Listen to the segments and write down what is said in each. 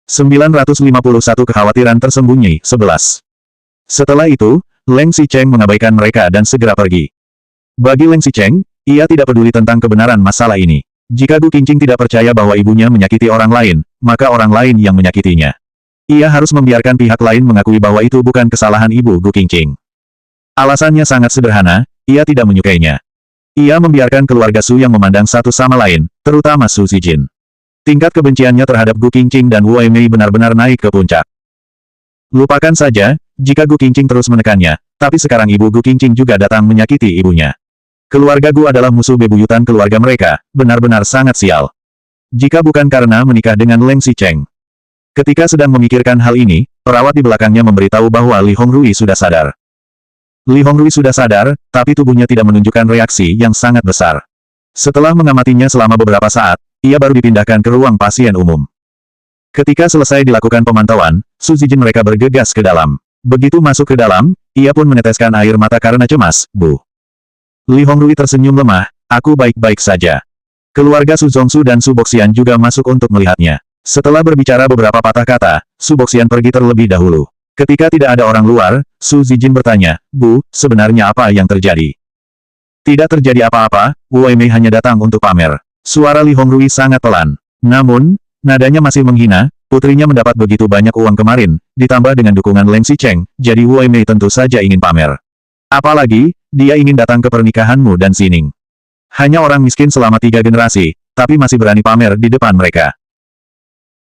951 Kekhawatiran Tersembunyi, 11. Setelah itu, Leng Xicheng mengabaikan mereka dan segera pergi. Bagi Leng Xicheng, ia tidak peduli tentang kebenaran masalah ini. Jika Gu Qingqing tidak percaya bahwa ibunya menyakiti orang lain, maka orang lain yang menyakitinya. Ia harus membiarkan pihak lain mengakui bahwa itu bukan kesalahan ibu Gu Qingqing. Alasannya sangat sederhana, ia tidak menyukainya. Ia membiarkan keluarga Su yang memandang satu sama lain, terutama Su Zijin. Tingkat kebenciannya terhadap Gu Qingqing dan Wu Weimei benar-benar naik ke puncak. Lupakan saja, jika Gu Qingqing terus menekannya, tapi sekarang ibu Gu Qingqing juga datang menyakiti ibunya. Keluarga Gu adalah musuh bebuyutan keluarga mereka, benar-benar sangat sial. Jika bukan karena menikah dengan Leng Xicheng. Ketika sedang memikirkan hal ini, perawat di belakangnya memberitahu bahwa Li Hongrui sudah sadar. Li Hongrui sudah sadar, tapi tubuhnya tidak menunjukkan reaksi yang sangat besar. Setelah mengamatinya selama beberapa saat, ia baru dipindahkan ke ruang pasien umum. Ketika selesai dilakukan pemantauan, Su Zijin mereka bergegas ke dalam. Begitu masuk ke dalam, ia pun meneteskan air mata karena cemas, Bu. Li Hongrui tersenyum lemah, aku baik-baik saja. Keluarga Su Zongsu dan Su Boxian juga masuk untuk melihatnya. Setelah berbicara beberapa patah kata, Su Boxian pergi terlebih dahulu. Ketika tidak ada orang luar, Su Zijin bertanya, Bu, sebenarnya apa yang terjadi? Tidak terjadi apa-apa, Wu Weimei hanya datang untuk pamer. Suara Li Hongrui sangat pelan. Namun, nadanya masih menghina, putrinya mendapat begitu banyak uang kemarin, ditambah dengan dukungan Leng Xicheng, jadi Wu Weimei tentu saja ingin pamer. Apalagi, dia ingin datang ke pernikahanmu dan Xining. Hanya orang miskin selama 3 generasi, tapi masih berani pamer di depan mereka.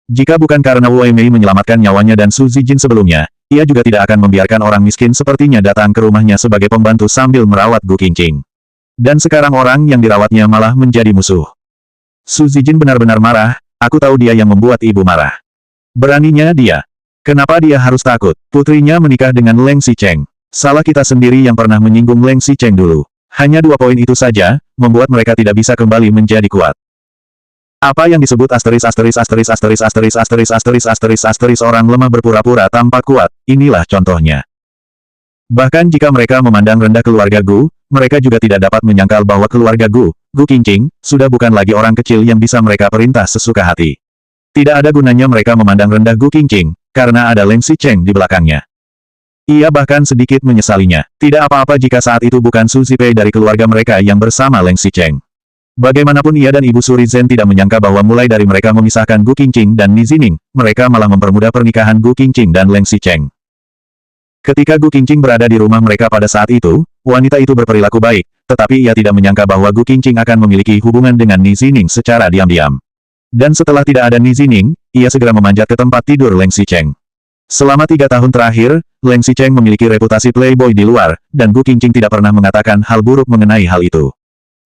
Jika bukan karena Wu Weimei menyelamatkan nyawanya dan Su Zijin sebelumnya, ia juga tidak akan membiarkan orang miskin sepertinya datang ke rumahnya sebagai pembantu sambil merawat Gu Qingqing. Dan sekarang orang yang dirawatnya malah menjadi musuh. Su Zijin benar-benar marah, aku tahu dia yang membuat ibu marah. Beraninya dia. Kenapa dia harus takut? Putrinya menikah dengan Leng Xicheng. Salah kita sendiri yang pernah menyinggung Leng Xicheng dulu. Hanya 2 poin itu saja, membuat mereka tidak bisa kembali menjadi kuat. Apa yang disebut orang lemah berpura-pura tampak kuat, inilah contohnya. Bahkan jika mereka memandang rendah keluarga Gu, mereka juga tidak dapat menyangkal bahwa keluarga Gu Qingqing, sudah bukan lagi orang kecil yang bisa mereka perintah sesuka hati. Tidak ada gunanya mereka memandang rendah Gu Qingqing, karena ada Leng Xicheng di belakangnya. Ia bahkan sedikit menyesalinya. Tidak apa-apa jika saat itu bukan Su Zipei dari keluarga mereka yang bersama Leng Xicheng. Bagaimanapun ia dan Ibu Suri Zhen tidak menyangka bahwa mulai dari mereka memisahkan Gu Qingqing dan Ni Zining, mereka malah mempermudah pernikahan Gu Qingqing dan Leng Xicheng. Ketika Gu Qingqing berada di rumah mereka pada saat itu, wanita itu berperilaku baik, tetapi ia tidak menyangka bahwa Gu Qingqing akan memiliki hubungan dengan Ni Zining secara diam-diam. Dan setelah tidak ada Ni Zining, ia segera memanjat ke tempat tidur Leng Xicheng. Selama 3 tahun terakhir, Leng Xicheng memiliki reputasi playboy di luar, dan Gu Qingqing tidak pernah mengatakan hal buruk mengenai hal itu.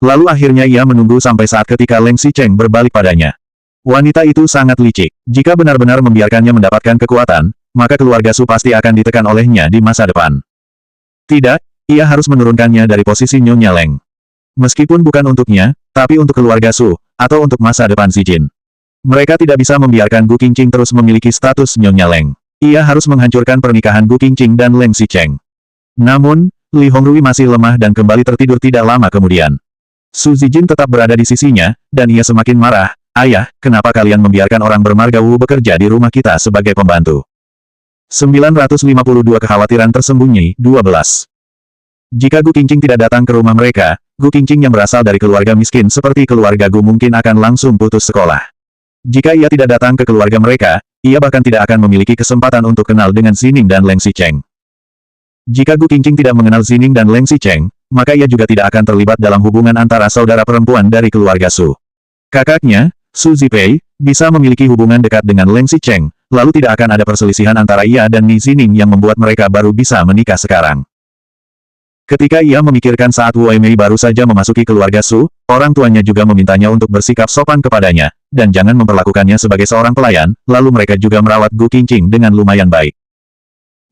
Lalu akhirnya ia menunggu sampai saat ketika Leng Xicheng berbalik padanya. Wanita itu sangat licik. Jika benar-benar membiarkannya mendapatkan kekuatan, maka keluarga Su pasti akan ditekan olehnya di masa depan. Tidak, ia harus menurunkannya dari posisi Nyonya Leng. Meskipun bukan untuknya, tapi untuk keluarga Su, atau untuk masa depan Zijin. Mereka tidak bisa membiarkan Gu Qingqing terus memiliki status Nyonya Leng. Ia harus menghancurkan pernikahan Gu Qingqing dan Leng Xicheng. Namun, Li Hongrui masih lemah dan kembali tertidur tidak lama kemudian. Su Zijin tetap berada di sisinya, dan ia semakin marah. Ayah, kenapa kalian membiarkan orang bermarga Wu bekerja di rumah kita sebagai pembantu? 952 Kekhawatiran Tersembunyi, 12. Jika Gu Qingqing tidak datang ke rumah mereka, Gu Qingqing yang berasal dari keluarga miskin seperti keluarga Gu mungkin akan langsung putus sekolah. Jika ia tidak datang ke keluarga mereka, ia bahkan tidak akan memiliki kesempatan untuk kenal dengan Xining dan Leng Xicheng. Jika Gu Qingqing tidak mengenal Xining dan Leng Xicheng, maka ia juga tidak akan terlibat dalam hubungan antara saudara perempuan dari keluarga Su. Kakaknya, Su Zipei, bisa memiliki hubungan dekat dengan Leng Xicheng, lalu tidak akan ada perselisihan antara ia dan Ni Zining yang membuat mereka baru bisa menikah sekarang. Ketika ia memikirkan saat Wu Weimei baru saja memasuki keluarga Su, orang tuanya juga memintanya untuk bersikap sopan kepadanya, dan jangan memperlakukannya sebagai seorang pelayan, lalu mereka juga merawat Gu Qingqing dengan lumayan baik.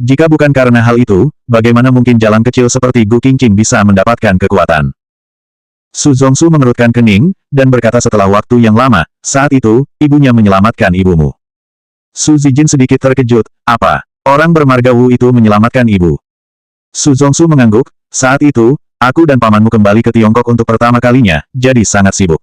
Jika bukan karena hal itu, bagaimana mungkin jalan kecil seperti Gu Qingqing bisa mendapatkan kekuatan? Su Zongsu mengerutkan kening, dan berkata setelah waktu yang lama, saat itu, ibunya menyelamatkan ibumu. Su Zijin sedikit terkejut, apa? Orang bermarga Wu itu menyelamatkan ibu? Su Zongsu mengangguk, saat itu, aku dan pamanmu kembali ke Tiongkok untuk pertama kalinya, jadi sangat sibuk.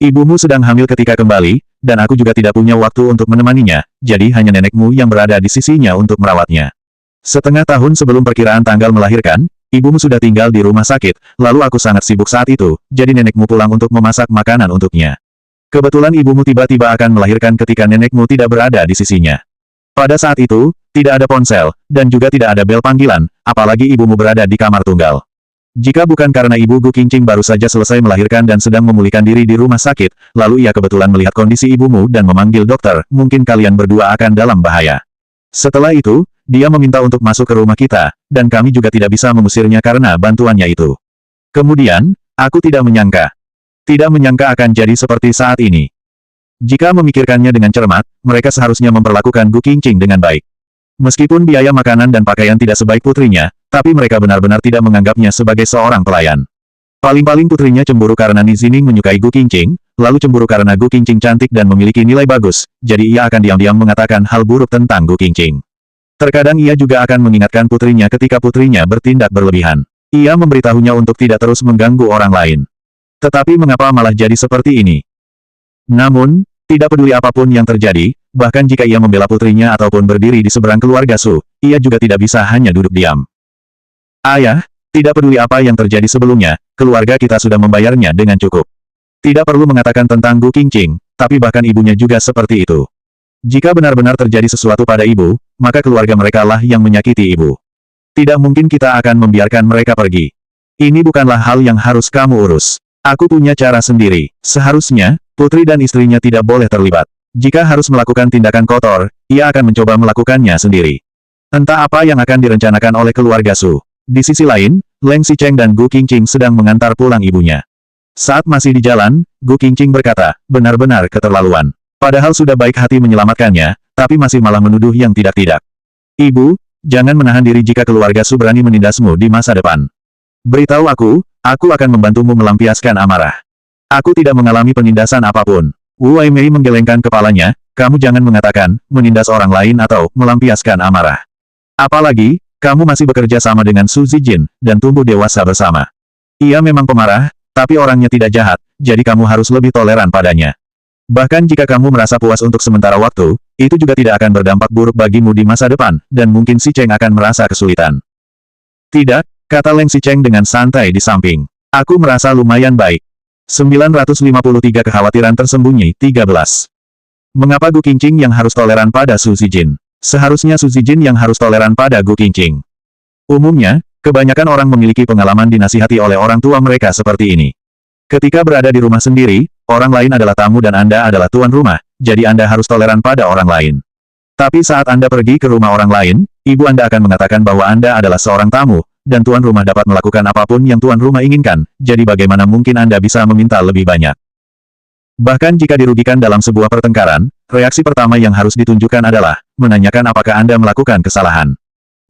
Ibumu sedang hamil ketika kembali, dan aku juga tidak punya waktu untuk menemaninya, jadi hanya nenekmu yang berada di sisinya untuk merawatnya. Setengah tahun sebelum perkiraan tanggal melahirkan, ibumu sudah tinggal di rumah sakit, lalu aku sangat sibuk saat itu, jadi nenekmu pulang untuk memasak makanan untuknya. Kebetulan ibumu tiba-tiba akan melahirkan ketika nenekmu tidak berada di sisinya. Pada saat itu, tidak ada ponsel, dan juga tidak ada bel panggilan, apalagi ibumu berada di kamar tunggal. Jika bukan karena ibu Gu Qingqing baru saja selesai melahirkan dan sedang memulihkan diri di rumah sakit, lalu ia kebetulan melihat kondisi ibumu dan memanggil dokter, mungkin kalian berdua akan dalam bahaya. Setelah itu, dia meminta untuk masuk ke rumah kita, dan kami juga tidak bisa mengusirnya karena bantuannya itu. Kemudian, aku tidak menyangka akan jadi seperti saat ini. Jika memikirkannya dengan cermat, mereka seharusnya memperlakukan Gu Qingqing dengan baik. Meskipun biaya makanan dan pakaian tidak sebaik putrinya, tapi mereka benar-benar tidak menganggapnya sebagai seorang pelayan. Paling-paling putrinya cemburu karena Ni Zining menyukai Gu Qingqing, lalu cemburu karena Gu Qingqing cantik dan memiliki nilai bagus, jadi ia akan diam-diam mengatakan hal buruk tentang Gu Qingqing. Terkadang ia juga akan mengingatkan putrinya ketika putrinya bertindak berlebihan. Ia memberitahunya untuk tidak terus mengganggu orang lain. Tetapi mengapa malah jadi seperti ini? Namun, tidak peduli apapun yang terjadi, bahkan jika ia membela putrinya ataupun berdiri di seberang keluarga Su, ia juga tidak bisa hanya duduk diam. Ayah, tidak peduli apa yang terjadi sebelumnya, keluarga kita sudah membayarnya dengan cukup. Tidak perlu mengatakan tentang Gu Qingqing, tapi bahkan ibunya juga seperti itu. Jika benar-benar terjadi sesuatu pada ibu, maka keluarga mereka lah yang menyakiti ibu. Tidak mungkin kita akan membiarkan mereka pergi. Ini bukanlah hal yang harus kamu urus. Aku punya cara sendiri. Seharusnya, putri dan istrinya tidak boleh terlibat. Jika harus melakukan tindakan kotor, ia akan mencoba melakukannya sendiri. Entah apa yang akan direncanakan oleh keluarga Su. Di sisi lain, Leng Xicheng dan Gu Qingqing sedang mengantar pulang ibunya. Saat masih di jalan, Gu Qingqing berkata, benar-benar keterlaluan. Padahal sudah baik hati menyelamatkannya, tapi masih malah menuduh yang tidak-tidak. Ibu, jangan menahan diri jika keluarga Su berani menindasmu di masa depan. Beritahu aku akan membantumu melampiaskan amarah. Aku tidak mengalami penindasan apapun. Wu Weimei menggelengkan kepalanya, kamu jangan mengatakan, menindas orang lain atau, melampiaskan amarah. Apalagi, kamu masih bekerja sama dengan Su Zijin, dan tumbuh dewasa bersama. Ia memang pemarah, tapi orangnya tidak jahat, jadi kamu harus lebih toleran padanya. Bahkan jika kamu merasa puas untuk sementara waktu, itu juga tidak akan berdampak buruk bagimu di masa depan, dan mungkin Si Cheng akan merasa kesulitan. Tidak, kata Leng Xicheng dengan santai di samping. Aku merasa lumayan baik. 953 kekhawatiran tersembunyi 13. Mengapa Gu Qingqing yang harus toleran pada Su Zijin? Seharusnya Su Zijin yang harus toleran pada Gu Qingqing. Umumnya, kebanyakan orang memiliki pengalaman dinasihati oleh orang tua mereka seperti ini. Ketika berada di rumah sendiri, orang lain adalah tamu dan Anda adalah tuan rumah, jadi Anda harus toleran pada orang lain. Tapi saat Anda pergi ke rumah orang lain, ibu Anda akan mengatakan bahwa Anda adalah seorang tamu, dan tuan rumah dapat melakukan apapun yang tuan rumah inginkan, jadi bagaimana mungkin Anda bisa meminta lebih banyak? Bahkan jika dirugikan dalam sebuah pertengkaran, reaksi pertama yang harus ditunjukkan adalah, menanyakan apakah Anda melakukan kesalahan.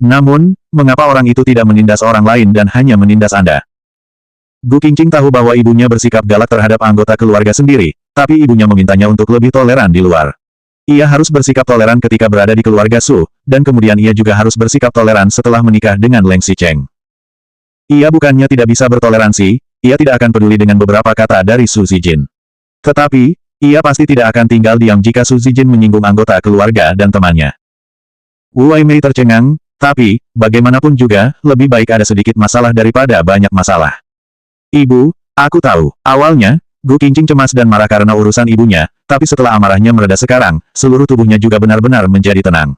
Namun, mengapa orang itu tidak menindas orang lain dan hanya menindas Anda? Gu Qingqing tahu bahwa ibunya bersikap galak terhadap anggota keluarga sendiri, tapi ibunya memintanya untuk lebih toleran di luar. Ia harus bersikap toleran ketika berada di keluarga Su, dan kemudian ia juga harus bersikap toleran setelah menikah dengan Leng Xicheng. Ia bukannya tidak bisa bertoleransi, ia tidak akan peduli dengan beberapa kata dari Su Zijin. Tetapi, ia pasti tidak akan tinggal diam jika Su Zijin menyinggung anggota keluarga dan temannya. Wu Weimei tercengang, tapi, bagaimanapun juga, lebih baik ada sedikit masalah daripada banyak masalah. Ibu, aku tahu, awalnya, Gu Qingqing cemas dan marah karena urusan ibunya, tapi setelah amarahnya mereda sekarang, seluruh tubuhnya juga benar-benar menjadi tenang.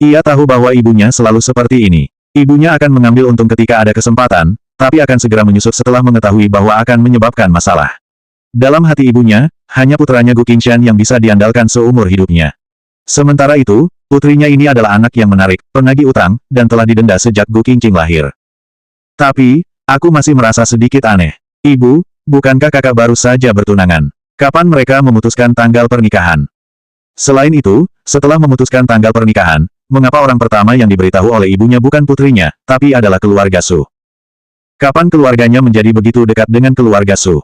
Ia tahu bahwa ibunya selalu seperti ini. Ibunya akan mengambil untung ketika ada kesempatan, tapi akan segera menyusut setelah mengetahui bahwa akan menyebabkan masalah. Dalam hati ibunya, hanya putranya Gu Qingshan yang bisa diandalkan seumur hidupnya. Sementara itu, putrinya ini adalah anak yang menarik, penagih utang, dan telah didenda sejak Gu Qingqing lahir. Tapi, aku masih merasa sedikit aneh. Ibu, bukankah kakak baru saja bertunangan? Kapan mereka memutuskan tanggal pernikahan? Selain itu, setelah memutuskan tanggal pernikahan, mengapa orang pertama yang diberitahu oleh ibunya bukan putrinya, tapi adalah keluarga Su? Kapan keluarganya menjadi begitu dekat dengan keluarga Su?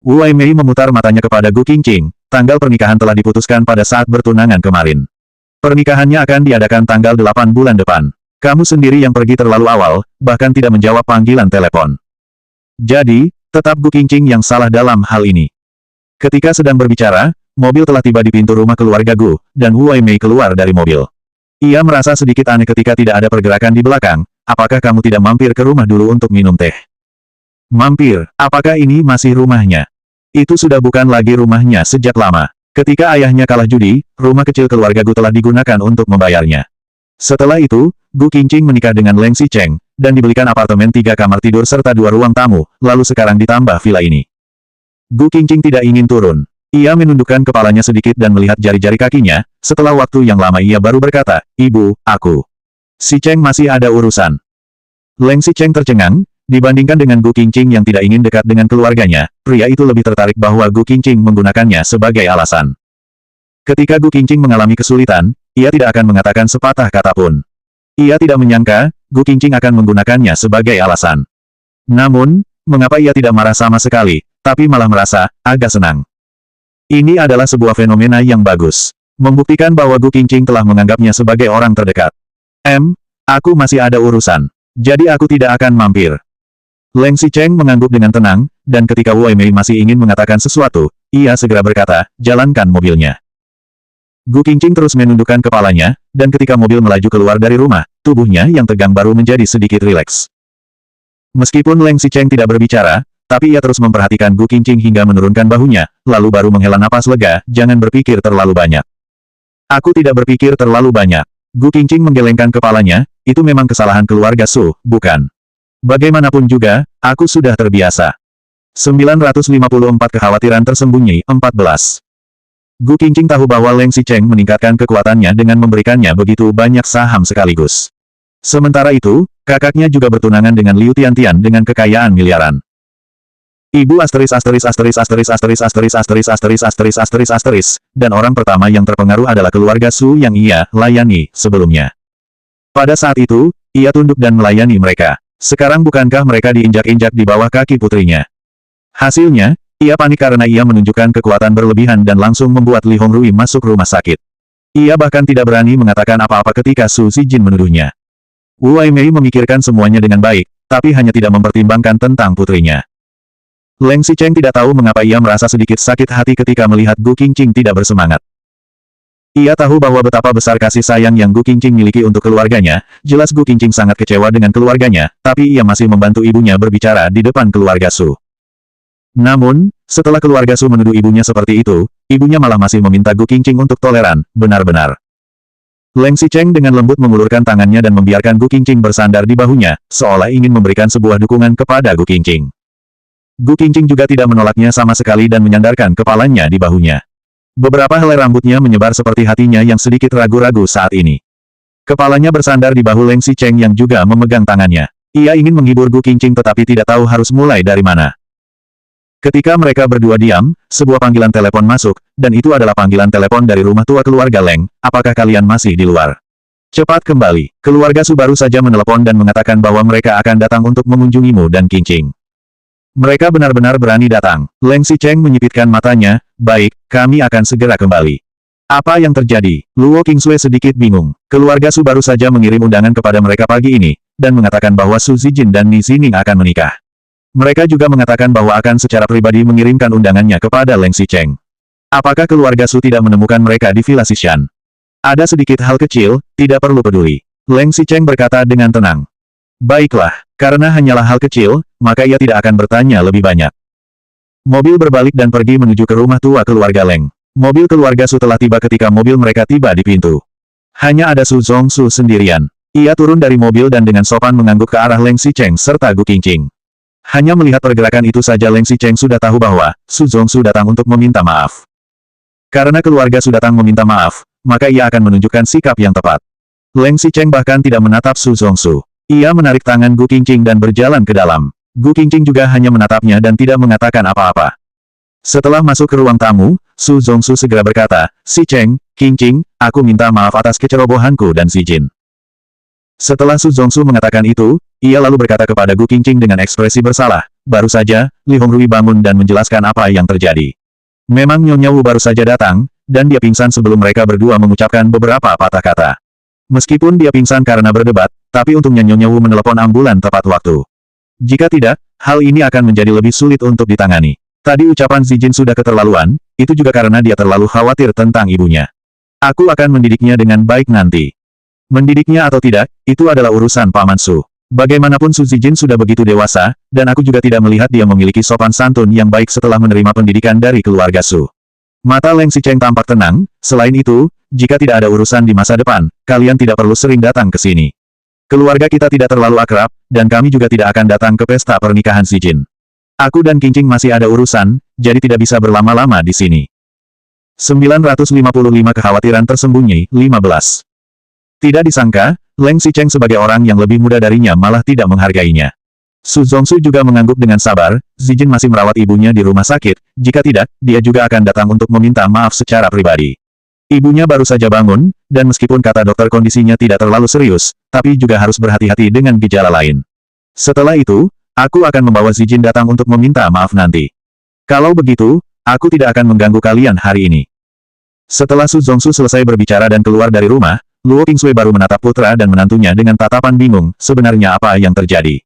Wu Weimei memutar matanya kepada Gu Qingqing, tanggal pernikahan telah diputuskan pada saat bertunangan kemarin. Pernikahannya akan diadakan tanggal 8 bulan depan. Kamu sendiri yang pergi terlalu awal, bahkan tidak menjawab panggilan telepon. Jadi, tetap Gu Qingqing yang salah dalam hal ini. Ketika sedang berbicara, mobil telah tiba di pintu rumah keluarga Gu, dan Wu Weimei keluar dari mobil. Ia merasa sedikit aneh ketika tidak ada pergerakan di belakang. Apakah kamu tidak mampir ke rumah dulu untuk minum teh? Mampir, apakah ini masih rumahnya? Itu sudah bukan lagi rumahnya sejak lama. Ketika ayahnya kalah judi, rumah kecil keluarga Gu telah digunakan untuk membayarnya. Setelah itu, Gu Qingqing menikah dengan Leng Xicheng, dan dibelikan apartemen 3 kamar tidur serta 2 ruang tamu, lalu sekarang ditambah villa ini. Gu Qingqing tidak ingin turun. Ia menundukkan kepalanya sedikit dan melihat jari-jari kakinya. Setelah waktu yang lama ia baru berkata, "Ibu, aku. Xicheng masih ada urusan." Leng Xicheng tercengang. Dibandingkan dengan Gu Qingqing yang tidak ingin dekat dengan keluarganya, pria itu lebih tertarik bahwa Gu Qingqing menggunakannya sebagai alasan. Ketika Gu Qingqing mengalami kesulitan, ia tidak akan mengatakan sepatah kata pun. Ia tidak menyangka, Gu Qingqing akan menggunakannya sebagai alasan. Namun, mengapa ia tidak marah sama sekali, tapi malah merasa agak senang. Ini adalah sebuah fenomena yang bagus. Membuktikan bahwa Gu Qingqing telah menganggapnya sebagai orang terdekat. Aku masih ada urusan. Jadi aku tidak akan mampir. Leng Xicheng mengangguk dengan tenang, dan ketika Wu Weimei masih ingin mengatakan sesuatu, ia segera berkata, "Jalankan mobilnya." Gu Qingqing terus menundukkan kepalanya, dan ketika mobil melaju keluar dari rumah, tubuhnya yang tegang baru menjadi sedikit rileks. Meskipun Leng Xicheng tidak berbicara, tapi ia terus memperhatikan Gu Qingqing hingga menurunkan bahunya, lalu baru menghela napas lega, "Jangan berpikir terlalu banyak." "Aku tidak berpikir terlalu banyak." Gu Qingqing menggelengkan kepalanya, "Itu memang kesalahan keluarga Su, bukan? Bagaimanapun juga, aku sudah terbiasa." 954 Kekhawatiran tersembunyi, 14. Gu Qingqing tahu bahwa Leng Xicheng meningkatkan kekuatannya dengan memberikannya begitu banyak saham sekaligus. Sementara itu, kakaknya juga bertunangan dengan Liu Tiantian dengan kekayaan miliaran. Ibu dan orang pertama yang terpengaruh adalah keluarga Su yang ia layani sebelumnya. Pada saat itu, ia tunduk dan melayani mereka. Sekarang bukankah mereka diinjak-injak di bawah kaki putrinya? Hasilnya, ia panik karena ia menunjukkan kekuatan berlebihan dan langsung membuat Li Hongrui masuk rumah sakit. Ia bahkan tidak berani mengatakan apa-apa ketika Su Zijin menuduhnya. Wu Weimei memikirkan semuanya dengan baik, tapi hanya tidak mempertimbangkan tentang putrinya. Leng Xicheng tidak tahu mengapa ia merasa sedikit sakit hati ketika melihat Gu Qingqing tidak bersemangat. Ia tahu bahwa betapa besar kasih sayang yang Gu Qingqing miliki untuk keluarganya. Jelas Gu Qingqing sangat kecewa dengan keluarganya, tapi ia masih membantu ibunya berbicara di depan keluarga Su. Namun, setelah keluarga Su menuduh ibunya seperti itu, ibunya malah masih meminta Gu Qingqing untuk toleran, benar-benar. Leng Xicheng dengan lembut mengulurkan tangannya dan membiarkan Gu Qingqing bersandar di bahunya, seolah ingin memberikan sebuah dukungan kepada Gu Qingqing. Gu Qingqing juga tidak menolaknya sama sekali dan menyandarkan kepalanya di bahunya. Beberapa helai rambutnya menyebar seperti hatinya yang sedikit ragu-ragu saat ini. Kepalanya bersandar di bahu Leng Xicheng yang juga memegang tangannya. Ia ingin menghibur Gu Qingqing tetapi tidak tahu harus mulai dari mana. Ketika mereka berdua diam, sebuah panggilan telepon masuk, dan itu adalah panggilan telepon dari rumah tua keluarga Leng. "Apakah kalian masih di luar? Cepat kembali." Keluarga Su baru saja menelepon dan mengatakan bahwa mereka akan datang untuk mengunjungimu dan Qingqing. Mereka benar-benar berani datang. Leng Xicheng menyipitkan matanya, "Baik, kami akan segera kembali." Apa yang terjadi? Luo Qingsui sedikit bingung. Keluarga Su baru saja mengirim undangan kepada mereka pagi ini, dan mengatakan bahwa Su Zijin dan Ni Zining akan menikah. Mereka juga mengatakan bahwa akan secara pribadi mengirimkan undangannya kepada Leng Xicheng. Apakah keluarga Su tidak menemukan mereka di Villa Xishan? Ada sedikit hal kecil, tidak perlu peduli. Leng Xicheng berkata dengan tenang. Baiklah, karena hanyalah hal kecil, maka ia tidak akan bertanya lebih banyak. Mobil berbalik dan pergi menuju ke rumah tua keluarga Leng. Mobil keluarga Su telah tiba ketika mobil mereka tiba di pintu. Hanya ada Su Zongsu sendirian. Ia turun dari mobil dan dengan sopan mengangguk ke arah Leng Xicheng serta Gu Qingqing. Hanya melihat pergerakan itu saja Leng Xicheng sudah tahu bahwa Su Zongsu datang untuk meminta maaf. Karena keluarga Su datang meminta maaf, maka ia akan menunjukkan sikap yang tepat. Leng Xicheng bahkan tidak menatap Su Zongsu. Ia menarik tangan Gu Qingqing dan berjalan ke dalam. Gu Qingqing juga hanya menatapnya dan tidak mengatakan apa-apa. Setelah masuk ke ruang tamu, Su Zongsu segera berkata, "Xicheng, Qingqing, aku minta maaf atas kecerobohanku dan Zijin." Setelah Su Zongsu mengatakan itu, ia lalu berkata kepada Gu Qingqing dengan ekspresi bersalah, "Baru saja, Li Hongrui bangun dan menjelaskan apa yang terjadi. Memang Nyonya Wu baru saja datang, dan dia pingsan sebelum mereka berdua mengucapkan beberapa patah kata. Meskipun dia pingsan karena berdebat, tapi untungnya Nyonya Wu menelepon ambulan tepat waktu. Jika tidak, hal ini akan menjadi lebih sulit untuk ditangani. Tadi ucapan Zijin sudah keterlaluan, itu juga karena dia terlalu khawatir tentang ibunya. Aku akan mendidiknya dengan baik nanti. Mendidiknya atau tidak, itu adalah urusan Paman Su. Bagaimanapun Su Zijin sudah begitu dewasa, dan aku juga tidak melihat dia memiliki sopan santun yang baik setelah menerima pendidikan dari keluarga Su. Mata Leng Xicheng tampak tenang, selain itu, jika tidak ada urusan di masa depan, kalian tidak perlu sering datang ke sini. Keluarga kita tidak terlalu akrab, dan kami juga tidak akan datang ke pesta pernikahan Zijin. Aku dan Qingqing masih ada urusan, jadi tidak bisa berlama-lama di sini. 955 kekhawatiran tersembunyi, 15. Tidak disangka, Leng Xicheng sebagai orang yang lebih muda darinya malah tidak menghargainya. Su Zongsu juga mengangguk dengan sabar, Zijin masih merawat ibunya di rumah sakit, jika tidak, dia juga akan datang untuk meminta maaf secara pribadi. Ibunya baru saja bangun, dan meskipun kata dokter kondisinya tidak terlalu serius, tapi juga harus berhati-hati dengan gejala lain. Setelah itu, aku akan membawa Zijin datang untuk meminta maaf nanti. Kalau begitu, aku tidak akan mengganggu kalian hari ini. Setelah Su Zongsu selesai berbicara dan keluar dari rumah, Luo Qingsui baru menatap putra dan menantunya dengan tatapan bingung, sebenarnya apa yang terjadi.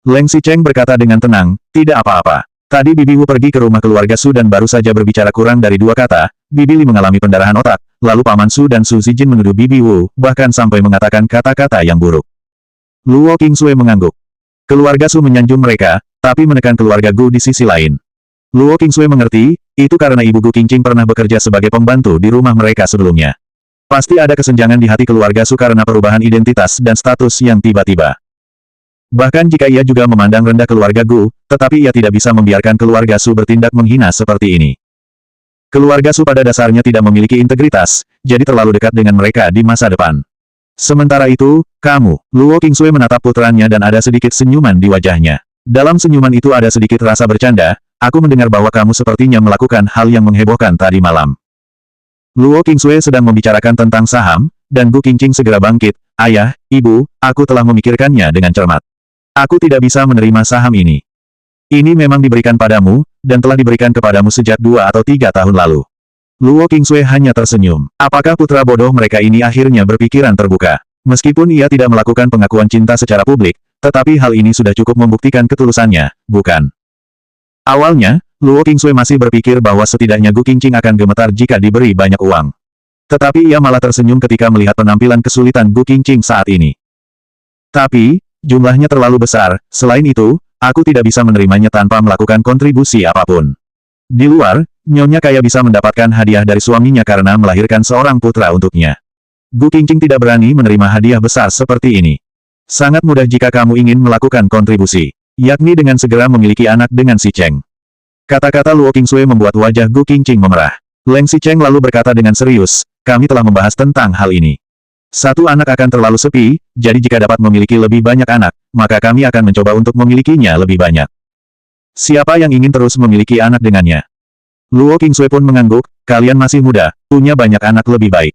Leng Xicheng berkata dengan tenang, tidak apa-apa. Tadi Bibi Wu pergi ke rumah keluarga Su dan baru saja berbicara kurang dari 2 kata, Bibi Li mengalami pendarahan otak, lalu Paman Su dan Su Zijin menuduh Bibi Wu, bahkan sampai mengatakan kata-kata yang buruk. Luo Qingsui mengangguk. Keluarga Su menyanjung mereka, tapi menekan keluarga Gu di sisi lain. Luo Qingsui mengerti, itu karena ibu Gu Qingqing pernah bekerja sebagai pembantu di rumah mereka sebelumnya. Pasti ada kesenjangan di hati keluarga Su karena perubahan identitas dan status yang tiba-tiba. Bahkan jika ia juga memandang rendah keluarga Gu, tetapi ia tidak bisa membiarkan keluarga Su bertindak menghina seperti ini. Keluarga Su pada dasarnya tidak memiliki integritas, jadi terlalu dekat dengan mereka di masa depan. Sementara itu, kamu, Luo Qingsui menatap putranya dan ada sedikit senyuman di wajahnya. Dalam senyuman itu ada sedikit rasa bercanda, aku mendengar bahwa kamu sepertinya melakukan hal yang menghebohkan tadi malam. Luo Qingsui sedang membicarakan tentang saham, dan Gu Qingqing segera bangkit, ayah, ibu, aku telah memikirkannya dengan cermat. Aku tidak bisa menerima saham ini. Ini memang diberikan padamu, dan telah diberikan kepadamu sejak 2 atau 3 tahun lalu. Luo Qingsui hanya tersenyum. Apakah putra bodoh mereka ini akhirnya berpikiran terbuka? Meskipun ia tidak melakukan pengakuan cinta secara publik, tetapi hal ini sudah cukup membuktikan ketulusannya, bukan? Awalnya, Luo Qingsui masih berpikir bahwa setidaknya Gu Qingqing akan gemetar jika diberi banyak uang. Tetapi ia malah tersenyum ketika melihat penampilan kesulitan Gu Qingqing saat ini. Tapi, jumlahnya terlalu besar, selain itu, aku tidak bisa menerimanya tanpa melakukan kontribusi apapun. Di luar, Nyonya kaya bisa mendapatkan hadiah dari suaminya karena melahirkan seorang putra untuknya. Gu Qingqing tidak berani menerima hadiah besar seperti ini. Sangat mudah jika kamu ingin melakukan kontribusi, yakni dengan segera memiliki anak dengan Xicheng. Kata-kata Luo Qingsui membuat wajah Gu Qingqing memerah. Leng Xicheng lalu berkata dengan serius, kami telah membahas tentang hal ini. Satu anak akan terlalu sepi, jadi jika dapat memiliki lebih banyak anak, maka kami akan mencoba untuk memilikinya lebih banyak. Siapa yang ingin terus memiliki anak dengannya? Luo Qingsui pun mengangguk, kalian masih muda, punya banyak anak lebih baik.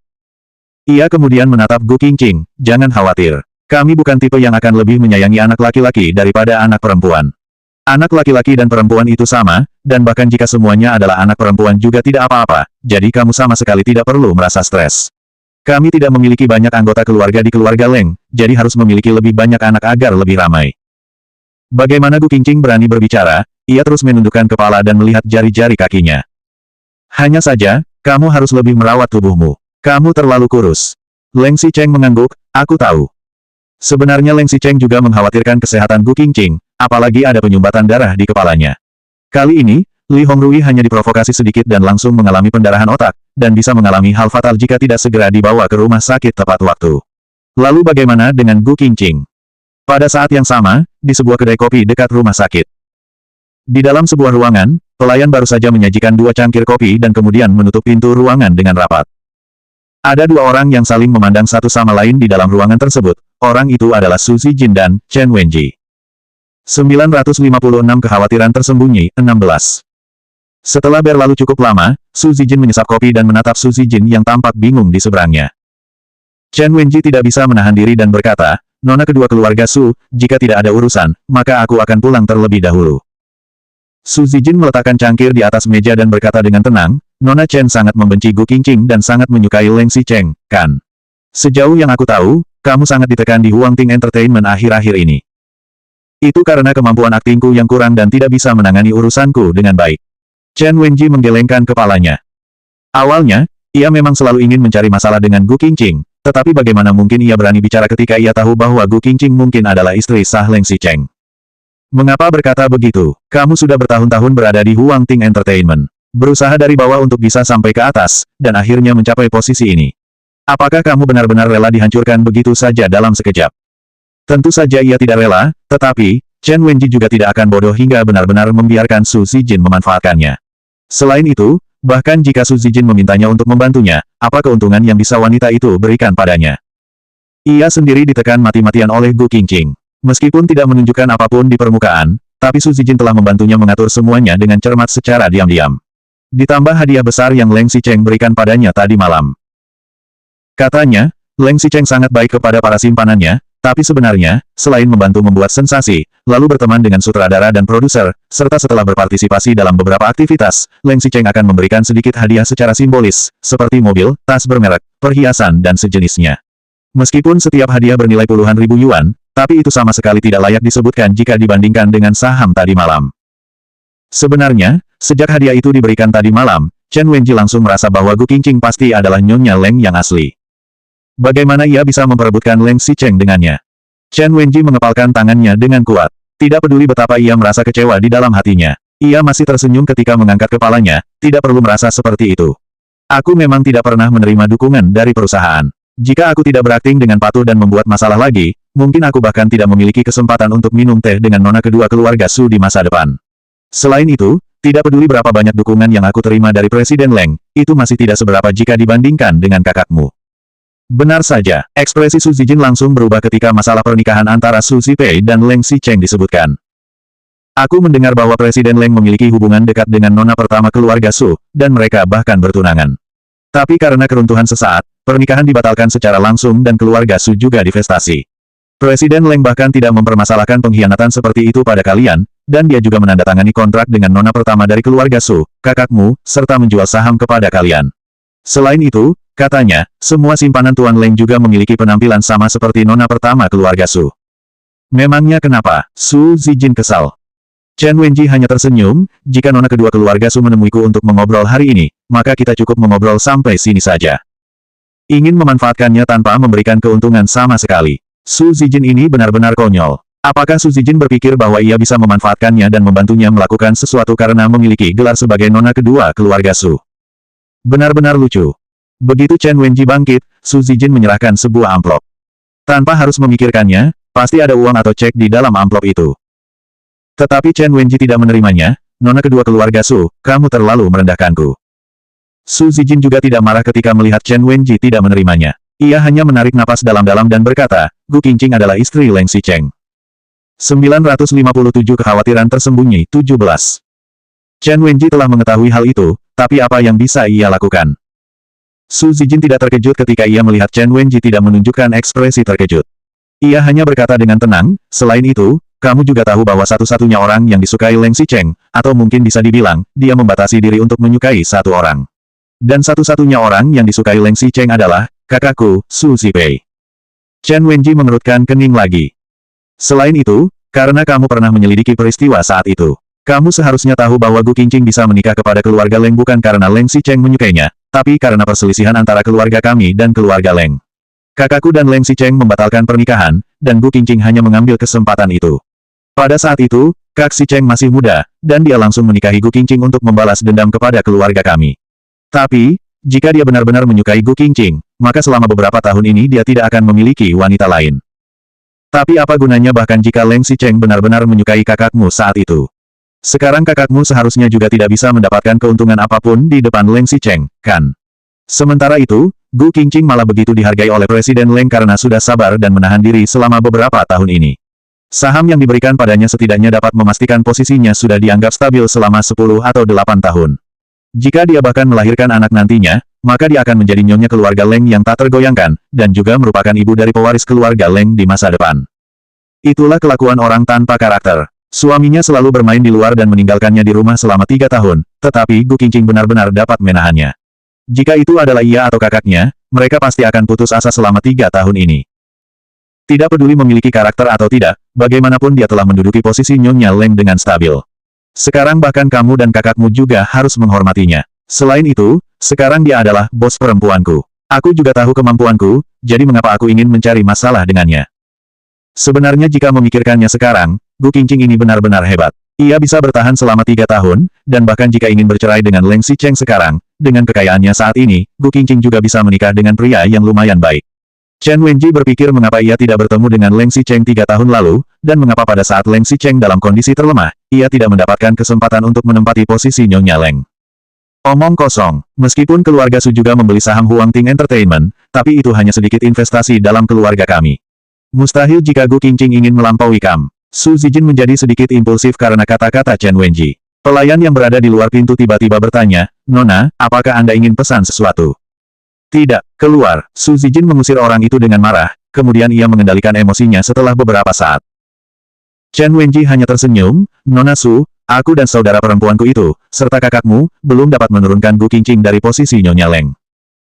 Ia kemudian menatap Gu Qingqing, jangan khawatir. Kami bukan tipe yang akan lebih menyayangi anak laki-laki daripada anak perempuan. Anak laki-laki dan perempuan itu sama, dan bahkan jika semuanya adalah anak perempuan juga tidak apa-apa, jadi kamu sama sekali tidak perlu merasa stres. Kami tidak memiliki banyak anggota keluarga di keluarga Leng, jadi harus memiliki lebih banyak anak agar lebih ramai. Bagaimana Gu Qingqing berani berbicara, ia terus menundukkan kepala dan melihat jari-jari kakinya. Hanya saja, kamu harus lebih merawat tubuhmu. Kamu terlalu kurus. Leng Xicheng mengangguk, aku tahu. Sebenarnya Leng Xicheng juga mengkhawatirkan kesehatan Gu Qingqing, apalagi ada penyumbatan darah di kepalanya. Kali ini, Li Hongrui hanya diprovokasi sedikit dan langsung mengalami pendarahan otak, dan bisa mengalami hal fatal jika tidak segera dibawa ke rumah sakit tepat waktu. Lalu bagaimana dengan Gu Qingqing? Pada saat yang sama, di sebuah kedai kopi dekat rumah sakit. Di dalam sebuah ruangan, pelayan baru saja menyajikan 2 cangkir kopi dan kemudian menutup pintu ruangan dengan rapat. Ada 2 orang yang saling memandang satu sama lain di dalam ruangan tersebut, orang itu adalah Su Zijin dan Chen Wenji. 956 kekhawatiran tersembunyi, 16. Setelah berlalu cukup lama, Su Zijin menyesap kopi dan menatap Su Zijin yang tampak bingung di seberangnya. Chen Wenji tidak bisa menahan diri dan berkata, Nona kedua keluarga Su, jika tidak ada urusan, maka aku akan pulang terlebih dahulu. Su Zijin meletakkan cangkir di atas meja dan berkata dengan tenang, Nona Chen sangat membenci Gu Qingqing dan sangat menyukai Leng Xicheng, kan? Sejauh yang aku tahu, kamu sangat ditekan di Huangting Entertainment akhir-akhir ini. Itu karena kemampuan aktingku yang kurang dan tidak bisa menangani urusanku dengan baik. Chen Wenji menggelengkan kepalanya. Awalnya, ia memang selalu ingin mencari masalah dengan Gu Qingqing, tetapi bagaimana mungkin ia berani bicara ketika ia tahu bahwa Gu Qingqing mungkin adalah istri sah Leng Xicheng. Mengapa berkata begitu? Kamu sudah bertahun-tahun berada di Huang Ting Entertainment. Berusaha dari bawah untuk bisa sampai ke atas, dan akhirnya mencapai posisi ini. Apakah kamu benar-benar rela dihancurkan begitu saja dalam sekejap? Tentu saja ia tidak rela, tetapi, Chen Wenji juga tidak akan bodoh hingga benar-benar membiarkan Su Zijin memanfaatkannya. Selain itu, bahkan jika Su Zijin memintanya untuk membantunya, apa keuntungan yang bisa wanita itu berikan padanya? Ia sendiri ditekan mati-matian oleh Gu Qingqing. Meskipun tidak menunjukkan apapun di permukaan, tapi Su Zijin telah membantunya mengatur semuanya dengan cermat secara diam-diam. Ditambah hadiah besar yang Leng Xicheng berikan padanya tadi malam. Katanya, Leng Xicheng sangat baik kepada para simpanannya, tapi sebenarnya, selain membantu membuat sensasi, lalu berteman dengan sutradara dan produser, serta setelah berpartisipasi dalam beberapa aktivitas, Leng Xicheng akan memberikan sedikit hadiah secara simbolis, seperti mobil, tas bermerek, perhiasan dan sejenisnya. Meskipun setiap hadiah bernilai puluhan ribu yuan, tapi itu sama sekali tidak layak disebutkan jika dibandingkan dengan saham tadi malam. Sebenarnya, sejak hadiah itu diberikan tadi malam, Chen Wenji langsung merasa bahwa Gu Qingqing pasti adalah Nyonya Leng yang asli. Bagaimana ia bisa memperebutkan Leng Xicheng dengannya? Chen Wenji mengepalkan tangannya dengan kuat. Tidak peduli betapa ia merasa kecewa di dalam hatinya. Ia masih tersenyum ketika mengangkat kepalanya, tidak perlu merasa seperti itu. Aku memang tidak pernah menerima dukungan dari perusahaan. Jika aku tidak berakting dengan patuh dan membuat masalah lagi, mungkin aku bahkan tidak memiliki kesempatan untuk minum teh dengan nona kedua keluarga Su di masa depan. Selain itu, tidak peduli berapa banyak dukungan yang aku terima dari Presiden Leng, itu masih tidak seberapa jika dibandingkan dengan kakakmu. Benar saja, ekspresi Su Zijin langsung berubah ketika masalah pernikahan antara Su Zipei dan Leng Xicheng disebutkan. Aku mendengar bahwa Presiden Leng memiliki hubungan dekat dengan nona pertama keluarga Su, dan mereka bahkan bertunangan. Tapi karena keruntuhan sesaat, pernikahan dibatalkan secara langsung dan keluarga Su juga divestasi. Presiden Leng bahkan tidak mempermasalahkan pengkhianatan seperti itu pada kalian, dan dia juga menandatangani kontrak dengan nona pertama dari keluarga Su, kakakmu, serta menjual saham kepada kalian. Selain itu, katanya, semua simpanan Tuan Leng juga memiliki penampilan sama seperti nona pertama keluarga Su. Memangnya kenapa? Su Zijin kesal. Chen Wenji hanya tersenyum, jika nona kedua keluarga Su menemuiku untuk mengobrol hari ini, maka kita cukup mengobrol sampai sini saja. Ingin memanfaatkannya tanpa memberikan keuntungan sama sekali. Su Zijin ini benar-benar konyol. Apakah Su Zijin berpikir bahwa ia bisa memanfaatkannya dan membantunya melakukan sesuatu karena memiliki gelar sebagai nona kedua keluarga Su? Benar-benar lucu. Begitu Chen Wenji bangkit, Su Zijin menyerahkan sebuah amplop. Tanpa harus memikirkannya, pasti ada uang atau cek di dalam amplop itu. Tetapi Chen Wenji tidak menerimanya. Nona kedua keluarga Su, kamu terlalu merendahkanku. Su Zijin juga tidak marah ketika melihat Chen Wenji tidak menerimanya. Ia hanya menarik napas dalam-dalam dan berkata, Gu Qingqing adalah istri Leng Xicheng. 957 Kekhawatiran tersembunyi 17. Chen Wenji telah mengetahui hal itu, tapi apa yang bisa ia lakukan? Su Zijin tidak terkejut ketika ia melihat Chen Wenji tidak menunjukkan ekspresi terkejut. Ia hanya berkata dengan tenang, selain itu, kamu juga tahu bahwa satu-satunya orang yang disukai Leng Xicheng, atau mungkin bisa dibilang, dia membatasi diri untuk menyukai satu orang. Dan satu-satunya orang yang disukai Leng Xicheng adalah, kakakku, Su Zipei. Chen Wenji mengerutkan kening lagi. Selain itu, karena kamu pernah menyelidiki peristiwa saat itu, kamu seharusnya tahu bahwa Gu Qingqing bisa menikah kepada keluarga Leng bukan karena Leng Xicheng menyukainya, tapi karena perselisihan antara keluarga kami dan keluarga Leng. Kakakku dan Leng Xicheng membatalkan pernikahan, dan Gu Qingqing hanya mengambil kesempatan itu. Pada saat itu, Kak Xicheng masih muda, dan dia langsung menikahi Gu Qingqing untuk membalas dendam kepada keluarga kami. Tapi, jika dia benar-benar menyukai Gu Qingqing, maka selama beberapa tahun ini dia tidak akan memiliki wanita lain. Tapi apa gunanya bahkan jika Leng Xicheng benar-benar menyukai kakakmu saat itu? Sekarang kakakmu seharusnya juga tidak bisa mendapatkan keuntungan apapun di depan Leng Xicheng, kan? Sementara itu, Gu Qingqing malah begitu dihargai oleh Presiden Leng karena sudah sabar dan menahan diri selama beberapa tahun ini. Saham yang diberikan padanya setidaknya dapat memastikan posisinya sudah dianggap stabil selama 10 atau 8 tahun. Jika dia bahkan melahirkan anak nantinya, maka dia akan menjadi nyonya keluarga Leng yang tak tergoyangkan, dan juga merupakan ibu dari pewaris keluarga Leng di masa depan. Itulah kelakuan orang tanpa karakter. Suaminya selalu bermain di luar dan meninggalkannya di rumah selama 3 tahun, tetapi Gu Qingqing benar-benar dapat menahannya. Jika itu adalah ia atau kakaknya, mereka pasti akan putus asa selama 3 tahun ini. Tidak peduli memiliki karakter atau tidak, bagaimanapun dia telah menduduki posisi Nyonya Leng dengan stabil. Sekarang bahkan kamu dan kakakmu juga harus menghormatinya. Selain itu, sekarang dia adalah bos perempuanku. Aku juga tahu kemampuanku, jadi mengapa aku ingin mencari masalah dengannya. Sebenarnya jika memikirkannya sekarang, Gu Qingqing ini benar-benar hebat. Ia bisa bertahan selama 3 tahun, dan bahkan jika ingin bercerai dengan Leng Xicheng sekarang, dengan kekayaannya saat ini, Gu Qingqing juga bisa menikah dengan pria yang lumayan baik. Chen Wenji berpikir mengapa ia tidak bertemu dengan Leng Xicheng 3 tahun lalu, dan mengapa pada saat Leng Xicheng dalam kondisi terlemah, ia tidak mendapatkan kesempatan untuk menempati posisi Nyonya Leng. Omong kosong, meskipun keluarga Su juga membeli saham Huangting Entertainment, tapi itu hanya sedikit investasi dalam keluarga kami. Mustahil jika Gu Qingqing ingin melampaui Kam. Su Zijin menjadi sedikit impulsif karena kata-kata Chen Wenji. Pelayan yang berada di luar pintu tiba-tiba bertanya, "Nona, apakah Anda ingin pesan sesuatu?" "Tidak, keluar." Su Zijin mengusir orang itu dengan marah, kemudian ia mengendalikan emosinya setelah beberapa saat. Chen Wenji hanya tersenyum, "Nona Su, aku dan saudara perempuanku itu, serta kakakmu, belum dapat menurunkan Gu Qingqing dari posisi Nyonya Leng.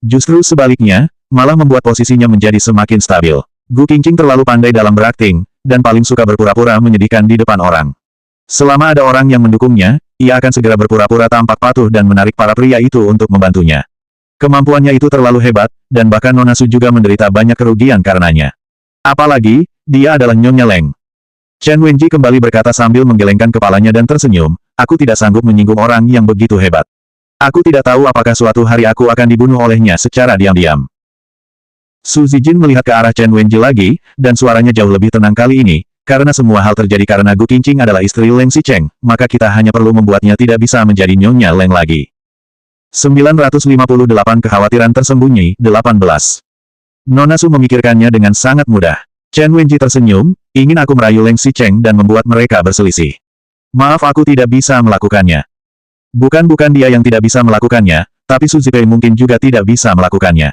Justru sebaliknya, malah membuat posisinya menjadi semakin stabil. Gu Qingqing terlalu pandai dalam berakting, dan paling suka berpura-pura menyedihkan di depan orang. Selama ada orang yang mendukungnya, ia akan segera berpura-pura tampak patuh dan menarik para pria itu untuk membantunya. Kemampuannya itu terlalu hebat, dan bahkan Nona Su juga menderita banyak kerugian karenanya. Apalagi, dia adalah Nyonya Leng." Chen Wenji kembali berkata sambil menggelengkan kepalanya dan tersenyum, "Aku tidak sanggup menyinggung orang yang begitu hebat. Aku tidak tahu apakah suatu hari aku akan dibunuh olehnya secara diam-diam." Su Zijin melihat ke arah Chen Wenji lagi, dan suaranya jauh lebih tenang kali ini, karena semua hal terjadi karena Gu Qingqing adalah istri Leng Xicheng, maka kita hanya perlu membuatnya tidak bisa menjadi Nyonya Leng lagi. 958 Kekhawatiran Tersembunyi, 18. Nona Su memikirkannya dengan sangat mudah. Chen Wenji tersenyum, "Ingin aku merayu Leng Xicheng dan membuat mereka berselisih. Maaf aku tidak bisa melakukannya." Bukan dia yang tidak bisa melakukannya, tapi Su Zipei mungkin juga tidak bisa melakukannya.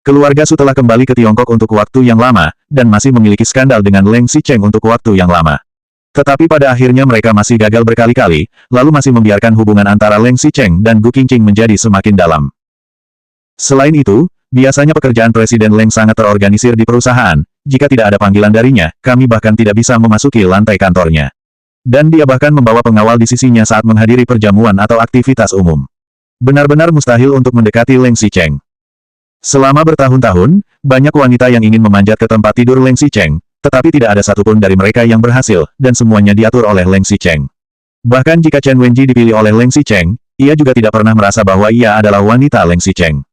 Keluarga Su telah kembali ke Tiongkok untuk waktu yang lama, dan masih memiliki skandal dengan Leng Xicheng untuk waktu yang lama. Tetapi pada akhirnya mereka masih gagal berkali-kali, lalu masih membiarkan hubungan antara Leng Xicheng dan Gu Qingqing menjadi semakin dalam. Selain itu, biasanya pekerjaan Presiden Leng sangat terorganisir di perusahaan, jika tidak ada panggilan darinya, kami bahkan tidak bisa memasuki lantai kantornya. Dan dia bahkan membawa pengawal di sisinya saat menghadiri perjamuan atau aktivitas umum. Benar-benar mustahil untuk mendekati Leng Xicheng. Selama bertahun-tahun, banyak wanita yang ingin memanjat ke tempat tidur Leng Xicheng, tetapi tidak ada satupun dari mereka yang berhasil, dan semuanya diatur oleh Leng Xicheng. Bahkan jika Chen Wenji dipilih oleh Leng Xicheng, ia juga tidak pernah merasa bahwa ia adalah wanita Leng Xicheng.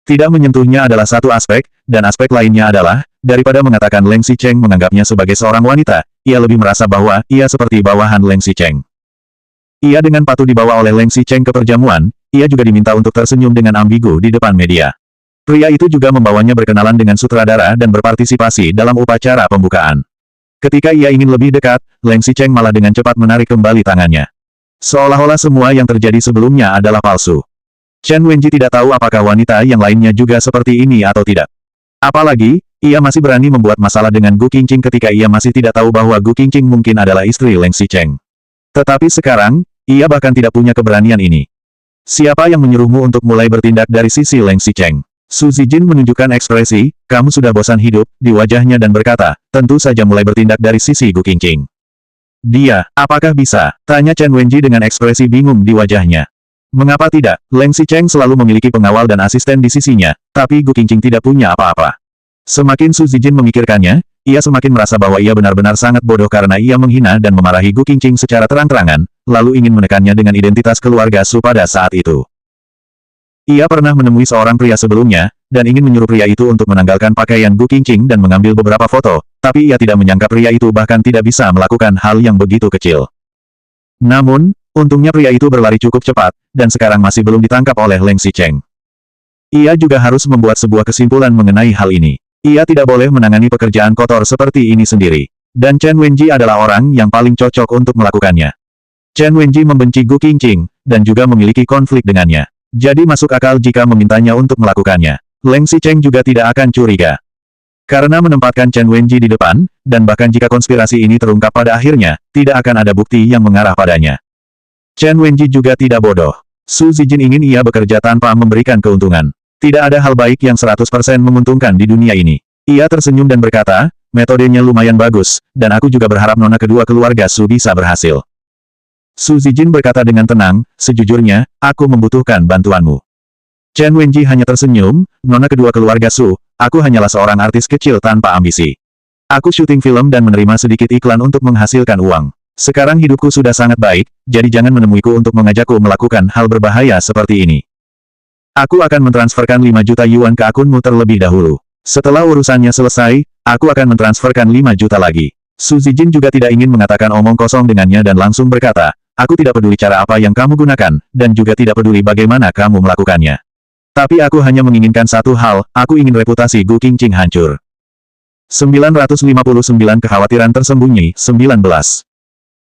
Tidak menyentuhnya adalah satu aspek, dan aspek lainnya adalah, daripada mengatakan Leng Xicheng menganggapnya sebagai seorang wanita, ia lebih merasa bahwa ia seperti bawahan Leng Xicheng. Ia dengan patuh dibawa oleh Leng Xicheng ke perjamuan, ia juga diminta untuk tersenyum dengan ambigu di depan media. Pria itu juga membawanya berkenalan dengan sutradara dan berpartisipasi dalam upacara pembukaan. Ketika ia ingin lebih dekat, Leng Xicheng malah dengan cepat menarik kembali tangannya. Seolah-olah semua yang terjadi sebelumnya adalah palsu. Chen Wenji tidak tahu apakah wanita yang lainnya juga seperti ini atau tidak. Apalagi, ia masih berani membuat masalah dengan Gu Qingqing ketika ia masih tidak tahu bahwa Gu Qingqing mungkin adalah istri Leng Xicheng. Tetapi sekarang, ia bahkan tidak punya keberanian ini. Siapa yang menyuruhmu untuk mulai bertindak dari sisi Leng Xicheng? Su Zijin menunjukkan ekspresi, "Kamu sudah bosan hidup," di wajahnya dan berkata, "Tentu saja mulai bertindak dari sisi Gu Qingqing." "Dia, apakah bisa?" tanya Chen Wenji dengan ekspresi bingung di wajahnya. Mengapa tidak? Leng Xicheng selalu memiliki pengawal dan asisten di sisinya, tapi Gu Qingqing tidak punya apa-apa. Semakin Su Zijin memikirkannya, ia semakin merasa bahwa ia benar-benar sangat bodoh karena ia menghina dan memarahi Gu Qingqing secara terang-terangan, lalu ingin menekannya dengan identitas keluarga Su pada saat itu. Ia pernah menemui seorang pria sebelumnya, dan ingin menyuruh pria itu untuk menanggalkan pakaian Gu Qingqing dan mengambil beberapa foto, tapi ia tidak menyangka pria itu bahkan tidak bisa melakukan hal yang begitu kecil. Namun, untungnya pria itu berlari cukup cepat, dan sekarang masih belum ditangkap oleh Leng Xicheng. Ia juga harus membuat sebuah kesimpulan mengenai hal ini. Ia tidak boleh menangani pekerjaan kotor seperti ini sendiri. Dan Chen Wenji adalah orang yang paling cocok untuk melakukannya. Chen Wenji membenci Gu Qingqing, dan juga memiliki konflik dengannya. Jadi masuk akal jika memintanya untuk melakukannya. Leng Xicheng juga tidak akan curiga. Karena menempatkan Chen Wenji di depan, dan bahkan jika konspirasi ini terungkap pada akhirnya, tidak akan ada bukti yang mengarah padanya. Chen Wenji juga tidak bodoh. Su Zijin ingin ia bekerja tanpa memberikan keuntungan. Tidak ada hal baik yang 100% menguntungkan di dunia ini. Ia tersenyum dan berkata, metodenya lumayan bagus, dan aku juga berharap nona kedua keluarga Su bisa berhasil. Su Zijin berkata dengan tenang, sejujurnya, aku membutuhkan bantuanmu. Chen Wenji hanya tersenyum, nona kedua keluarga Su, aku hanyalah seorang artis kecil tanpa ambisi. Aku syuting film dan menerima sedikit iklan untuk menghasilkan uang. Sekarang hidupku sudah sangat baik, jadi jangan menemuiku untuk mengajakku melakukan hal berbahaya seperti ini. Aku akan mentransferkan 5 juta yuan ke akunmu terlebih dahulu. Setelah urusannya selesai, aku akan mentransferkan 5 juta lagi. Su Zijin juga tidak ingin mengatakan omong kosong dengannya dan langsung berkata, aku tidak peduli cara apa yang kamu gunakan, dan juga tidak peduli bagaimana kamu melakukannya. Tapi aku hanya menginginkan satu hal, aku ingin reputasi Gu Qingqing hancur. 959 kekhawatiran tersembunyi, 19.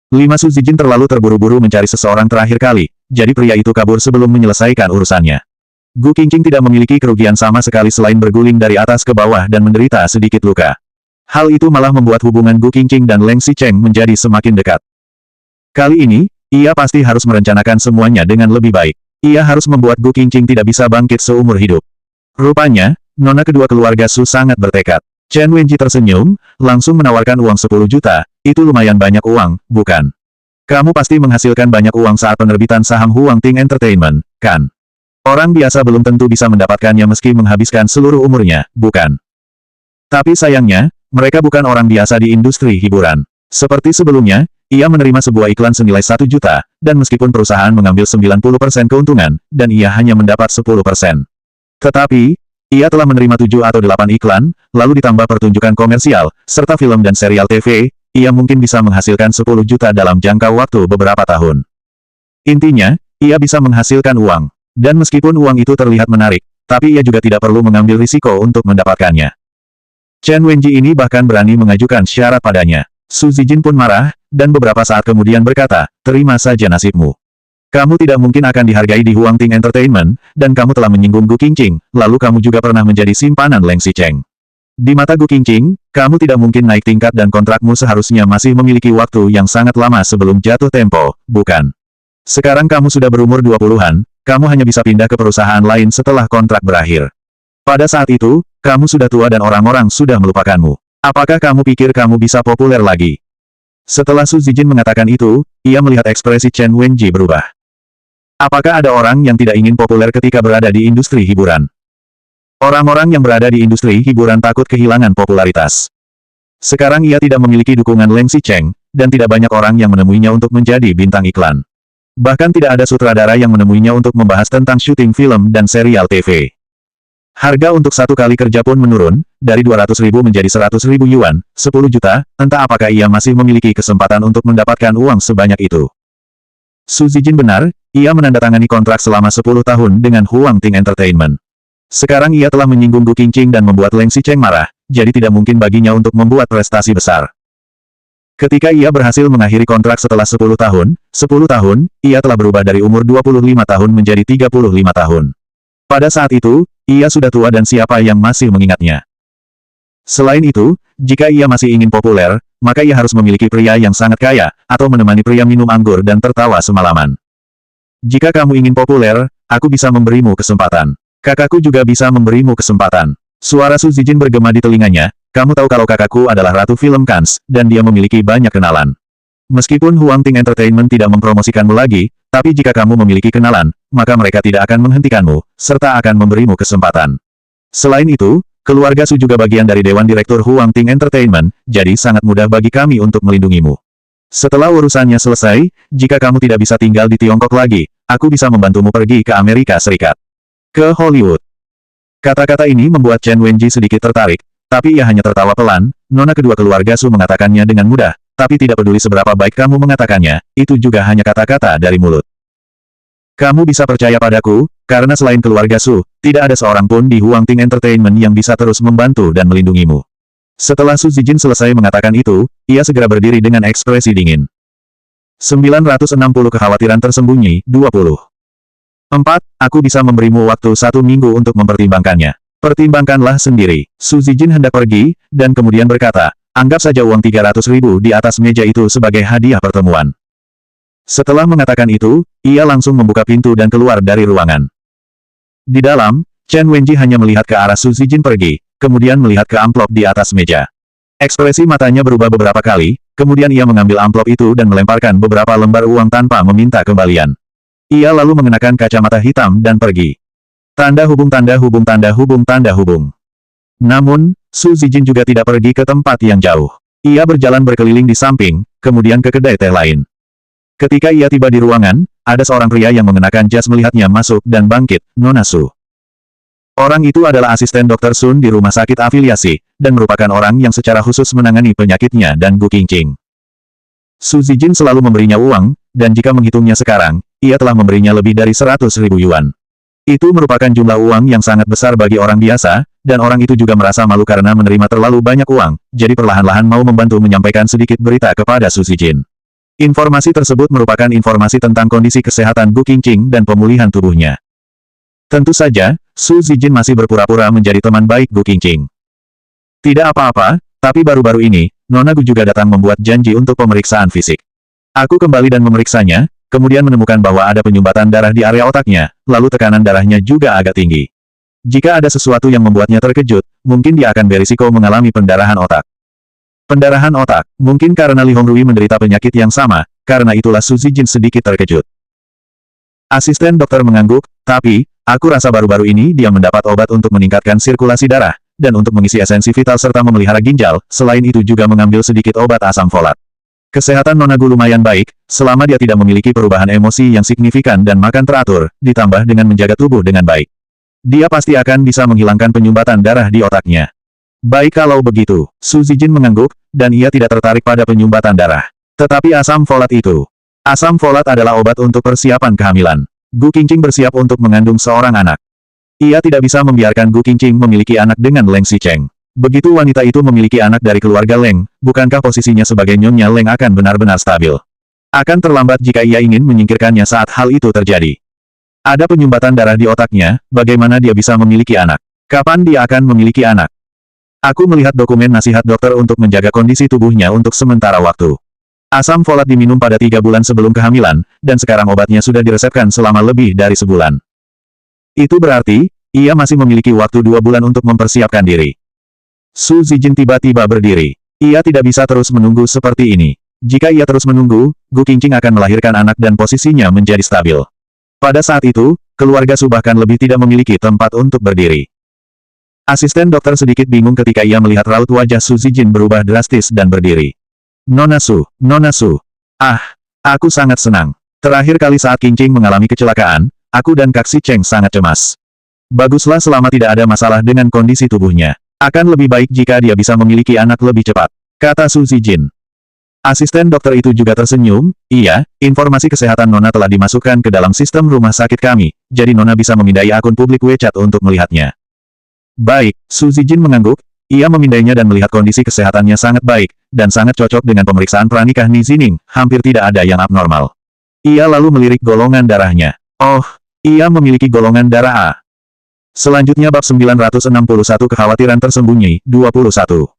5 Su Zijin terlalu terburu-buru mencari seseorang terakhir kali, jadi pria itu kabur sebelum menyelesaikan urusannya. Gu Qingqing tidak memiliki kerugian sama sekali selain berguling dari atas ke bawah dan menderita sedikit luka. Hal itu malah membuat hubungan Gu Qingqing dan Leng Xicheng menjadi semakin dekat. Kali ini, ia pasti harus merencanakan semuanya dengan lebih baik. Ia harus membuat Gu Qingqing tidak bisa bangkit seumur hidup. Rupanya, nona kedua keluarga Su sangat bertekad. Chen Wenji tersenyum, langsung menawarkan uang 10 juta, itu lumayan banyak uang, bukan? Kamu pasti menghasilkan banyak uang saat penerbitan saham Huang Ting Entertainment, kan? Orang biasa belum tentu bisa mendapatkannya meski menghabiskan seluruh umurnya, bukan? Tapi sayangnya, mereka bukan orang biasa di industri hiburan. Seperti sebelumnya, ia menerima sebuah iklan senilai 1 juta, dan meskipun perusahaan mengambil 90% keuntungan, dan ia hanya mendapat 10%. Tetapi, ia telah menerima 7 atau 8 iklan, lalu ditambah pertunjukan komersial, serta film dan serial TV, ia mungkin bisa menghasilkan 10 juta dalam jangka waktu beberapa tahun. Intinya, ia bisa menghasilkan uang. Dan meskipun uang itu terlihat menarik, tapi ia juga tidak perlu mengambil risiko untuk mendapatkannya. Chen Wenji ini bahkan berani mengajukan syarat padanya. Su Zijin pun marah, dan beberapa saat kemudian berkata, terima saja nasibmu. Kamu tidak mungkin akan dihargai di Huang Ting Entertainment, dan kamu telah menyinggung Gu Qingqing, lalu kamu juga pernah menjadi simpanan Leng Xicheng. Di mata Gu Qingqing, kamu tidak mungkin naik tingkat dan kontrakmu seharusnya masih memiliki waktu yang sangat lama sebelum jatuh tempo, bukan? Sekarang kamu sudah berumur 20-an, kamu hanya bisa pindah ke perusahaan lain setelah kontrak berakhir. Pada saat itu, kamu sudah tua dan orang-orang sudah melupakanmu. Apakah kamu pikir kamu bisa populer lagi? Setelah Su Zijin mengatakan itu, ia melihat ekspresi Chen Wenji berubah. Apakah ada orang yang tidak ingin populer ketika berada di industri hiburan? Orang-orang yang berada di industri hiburan takut kehilangan popularitas. Sekarang ia tidak memiliki dukungan Leng Xicheng, dan tidak banyak orang yang menemuinya untuk menjadi bintang iklan. Bahkan tidak ada sutradara yang menemuinya untuk membahas tentang syuting film dan serial TV. Harga untuk satu kali kerja pun menurun, dari 200.000 menjadi 100.000 yuan, 10 juta, entah apakah ia masih memiliki kesempatan untuk mendapatkan uang sebanyak itu. Su Zijin benar, ia menandatangani kontrak selama 10 tahun dengan Huang Ting Entertainment. Sekarang ia telah menyinggung Gu Qingqing dan membuat Leng Xicheng marah, jadi tidak mungkin baginya untuk membuat prestasi besar. Ketika ia berhasil mengakhiri kontrak setelah 10 tahun, ia telah berubah dari umur 25 tahun menjadi 35 tahun. Pada saat itu, ia sudah tua dan siapa yang masih mengingatnya. Selain itu, jika ia masih ingin populer, maka ia harus memiliki pria yang sangat kaya, atau menemani pria minum anggur dan tertawa semalaman. Jika kamu ingin populer, aku bisa memberimu kesempatan. Kakakku juga bisa memberimu kesempatan. Suara Su Zijin bergema di telinganya, kamu tahu kalau kakakku adalah Ratu Film Cannes, dan dia memiliki banyak kenalan. Meskipun Huang Ting Entertainment tidak mempromosikanmu lagi, tapi jika kamu memiliki kenalan, maka mereka tidak akan menghentikanmu, serta akan memberimu kesempatan. Selain itu, keluarga Su juga bagian dari Dewan Direktur Huang Ting Entertainment, jadi sangat mudah bagi kami untuk melindungimu. Setelah urusannya selesai, jika kamu tidak bisa tinggal di Tiongkok lagi, aku bisa membantumu pergi ke Amerika Serikat. Ke Hollywood. Kata-kata ini membuat Chen Wenji sedikit tertarik, tapi ia hanya tertawa pelan. Nona kedua keluarga Su mengatakannya dengan mudah, tapi tidak peduli seberapa baik kamu mengatakannya, itu juga hanya kata-kata dari mulut. Kamu bisa percaya padaku, karena selain keluarga Su, tidak ada seorang pun di Huang Ting Entertainment yang bisa terus membantu dan melindungimu. Setelah Su Zijin selesai mengatakan itu, ia segera berdiri dengan ekspresi dingin. 960 kekhawatiran tersembunyi, 20. 4. Aku bisa memberimu waktu 1 minggu untuk mempertimbangkannya. Pertimbangkanlah sendiri. Su Zijin hendak pergi, dan kemudian berkata, anggap saja uang 300.000 di atas meja itu sebagai hadiah pertemuan. Setelah mengatakan itu, ia langsung membuka pintu dan keluar dari ruangan. Di dalam, Chen Wenji hanya melihat ke arah Su Zijin pergi, kemudian melihat ke amplop di atas meja. Ekspresi matanya berubah beberapa kali, kemudian ia mengambil amplop itu dan melemparkan beberapa lembar uang tanpa meminta kembalian. Ia lalu mengenakan kacamata hitam dan pergi. Tanda hubung tanda hubung tanda hubung tanda hubung. Namun, Su Zijin juga tidak pergi ke tempat yang jauh. Ia berjalan berkeliling di samping, kemudian ke kedai teh lain. Ketika ia tiba di ruangan, ada seorang pria yang mengenakan jas melihatnya masuk dan bangkit, Nona Su. Orang itu adalah asisten Dr. Sun di rumah sakit afiliasi, dan merupakan orang yang secara khusus menangani penyakitnya dan Gu Qingqing. Su Zijin selalu memberinya uang, dan jika menghitungnya sekarang, ia telah memberinya lebih dari 100.000 yuan. Itu merupakan jumlah uang yang sangat besar bagi orang biasa, dan orang itu juga merasa malu karena menerima terlalu banyak uang, jadi perlahan-lahan mau membantu menyampaikan sedikit berita kepada Su Zijin. Informasi tersebut merupakan informasi tentang kondisi kesehatan Gu Qingqing dan pemulihan tubuhnya. Tentu saja, Su Zijin masih berpura-pura menjadi teman baik Gu Qingqing. Tidak apa-apa, tapi baru-baru ini, Nona Gu juga datang membuat janji untuk pemeriksaan fisik. Aku kembali dan memeriksanya, kemudian menemukan bahwa ada penyumbatan darah di area otaknya, lalu tekanan darahnya juga agak tinggi. Jika ada sesuatu yang membuatnya terkejut, mungkin dia akan berisiko mengalami pendarahan otak. Pendarahan otak, mungkin karena Li Hongrui menderita penyakit yang sama, karena itulah Su Zijin sedikit terkejut. Asisten dokter mengangguk, tapi, aku rasa baru-baru ini dia mendapat obat untuk meningkatkan sirkulasi darah, dan untuk mengisi esensi vital serta memelihara ginjal, selain itu juga mengambil sedikit obat asam folat. Kesehatan Nona Gu lumayan baik, selama dia tidak memiliki perubahan emosi yang signifikan dan makan teratur, ditambah dengan menjaga tubuh dengan baik. Dia pasti akan bisa menghilangkan penyumbatan darah di otaknya. Baik kalau begitu, Su Zijin mengangguk, dan ia tidak tertarik pada penyumbatan darah. Tetapi asam folat itu. Asam folat adalah obat untuk persiapan kehamilan. Gu Qingqing bersiap untuk mengandung seorang anak. Ia tidak bisa membiarkan Gu Qingqing memiliki anak dengan Leng Xicheng. Begitu wanita itu memiliki anak dari keluarga Leng, bukankah posisinya sebagai nyonya Leng akan benar-benar stabil? Akan terlambat jika ia ingin menyingkirkannya saat hal itu terjadi. Ada penyumbatan darah di otaknya, bagaimana dia bisa memiliki anak? Kapan dia akan memiliki anak? Aku melihat dokumen nasihat dokter untuk menjaga kondisi tubuhnya untuk sementara waktu. Asam folat diminum pada 3 bulan sebelum kehamilan, dan sekarang obatnya sudah diresepkan selama lebih dari sebulan. Itu berarti, ia masih memiliki waktu 2 bulan untuk mempersiapkan diri. Su Zijin tiba-tiba berdiri. Ia tidak bisa terus menunggu seperti ini. Jika ia terus menunggu, Gu Qingqing akan melahirkan anak dan posisinya menjadi stabil. Pada saat itu, keluarga Su bahkan lebih tidak memiliki tempat untuk berdiri. Asisten dokter sedikit bingung ketika ia melihat raut wajah Su Zijin berubah drastis dan berdiri. Nona Su, Nona Su. Ah, aku sangat senang. Terakhir kali saat Qingqing mengalami kecelakaan, aku dan Kak Xicheng sangat cemas. Baguslah selama tidak ada masalah dengan kondisi tubuhnya. Akan lebih baik jika dia bisa memiliki anak lebih cepat, kata Su Zijin. Asisten dokter itu juga tersenyum, iya, informasi kesehatan Nona telah dimasukkan ke dalam sistem rumah sakit kami, jadi Nona bisa memindai akun publik WeChat untuk melihatnya. Baik, Su Zijin mengangguk, ia memindainya dan melihat kondisi kesehatannya sangat baik, dan sangat cocok dengan pemeriksaan pranikah Ni Zining, hampir tidak ada yang abnormal. Ia lalu melirik golongan darahnya. Oh, ia memiliki golongan darah A. Selanjutnya bab 961 kekhawatiran tersembunyi, 21.